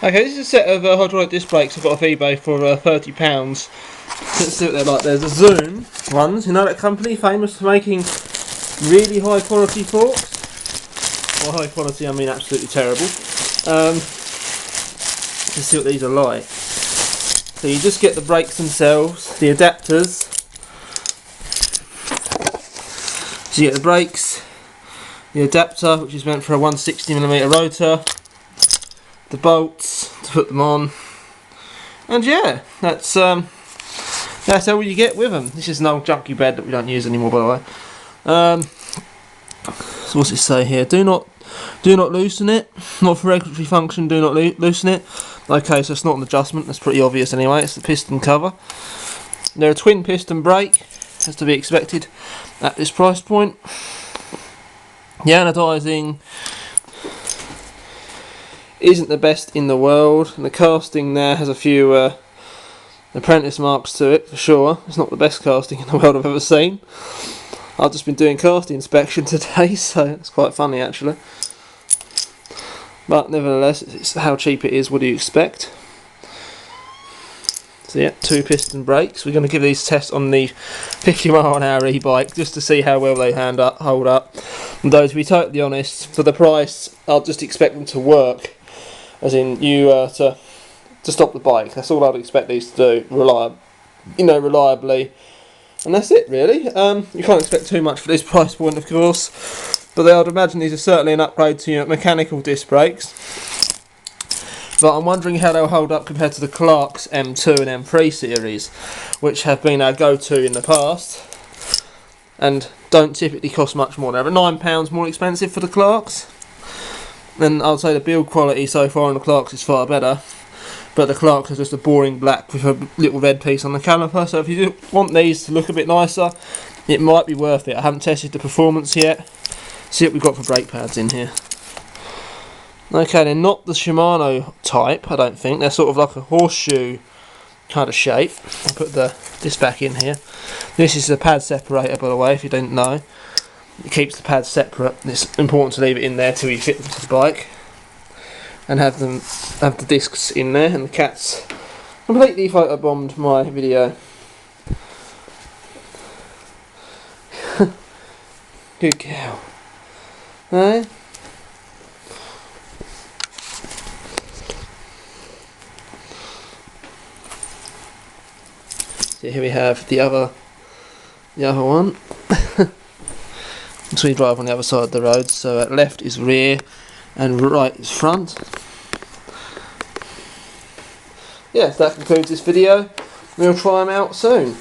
Okay, this is a set of hydraulic disc brakes I got off eBay for £30. Let's see what they're like. There's the Zoom ones, you know that company famous for making really high quality forks? By high quality I mean absolutely terrible. Let's see what these are like. So you just get the brakes themselves, the adapters. So you get the brakes, the adapter which is meant for a 160mm rotor, the bolts to put them on, and yeah, that's all you get with them. This is an old junky bed that we don't use anymore, by the way. So what's it say here? Do not loosen it. Not for regulatory function. Do not loosen it. Okay, so it's not an adjustment. That's pretty obvious anyway. It's the piston cover. They're a twin piston brake, as to be expected at this price point. The anodizing isn't the best in the world, and the casting there has a few apprentice marks to it for sure. It's not the best casting in the world I've ever seen. I've just been doing casting inspection today, so it's quite funny actually. But nevertheless, it's how cheap it is. What do you expect? So yeah, 2 piston brakes. We're going to give these tests on the 50mph e-bike just to see how well they hold up. And though, to be totally honest, for the price, I'll just expect them to work. As in, to stop the bike. That's all I'd expect these to do, reliably. And that's it, really. You can't expect too much for this price point, of course. But I'd imagine these are certainly an upgrade to your mechanical disc brakes. But I'm wondering how they'll hold up compared to the Clark's M2 and M3 series, which have been our go-to in the past, and don't typically cost much more. They're £9 more expensive for the Clark's. And I'd say the build quality so far on the Clark's is far better. But the Clark's is just a boring black with a little red piece on the caliper. So if you want these to look a bit nicer, it might be worth it. I haven't tested the performance yet. See what we've got for brake pads in here. Okay, they're not the Shimano type, I don't think. They're sort of like a horseshoe kind of shape. I'll put this back in here. This is the pad separator, by the way, if you didn't know. It keeps the pads separate. It's important to leave it in there till you fit them to the bike. And have the discs in there, and the cat's completely photobombed my video. Good girl. Hey? So here we have the other one. So we drive on the other side of the road. So left is rear and right is front. Yeah, so that concludes this video. We'll try them out soon.